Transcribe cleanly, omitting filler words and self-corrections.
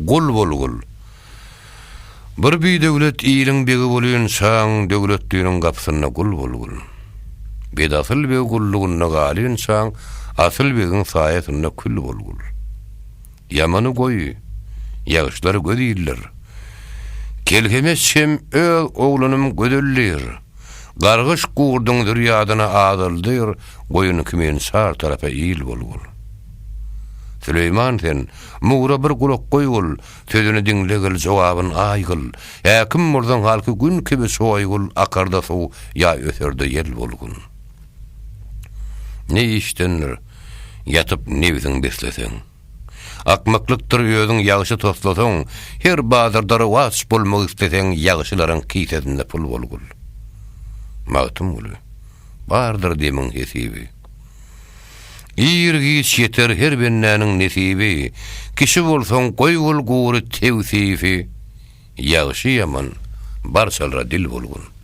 gul bolgul. Bir döwlet ýylyň begi bolýan şaň döwletliğiniň gapsyna gul bolgul. Bedasyl begi gullugyna galyn şaň asyl begin saýatyna kül bolgul. Ýamany goý, ýagşylar gödýiller. Kelhemes şem öl oglunum gödüllir. Gargyş gurdyň dürýadyna adyldyr, goýuny kimen şar tarafa ýyl bolgul. Süleyman sen muğra bir gulak goýgul, sözüni dinlegil jogabyn aýgyl. Häkim murdan halky gün kebe soýgul, akarda sow ýa öserde ýel bolgun. Ne işdenir? Yatıp nebiziň besleseň. Akmaklykdyr ýöňiň ýagşy toslasaň, her bazardary was bolmak isteseň ýagşylaryň kiýsesinde pul bolgul. Magtym gulu. Bardyr demiň hesibi. İrgi yeter her bennäniň nesibi. Kişi bolsaň goýgul gury tewsifi. Ýagşy ýaman barçalara dil bolgun.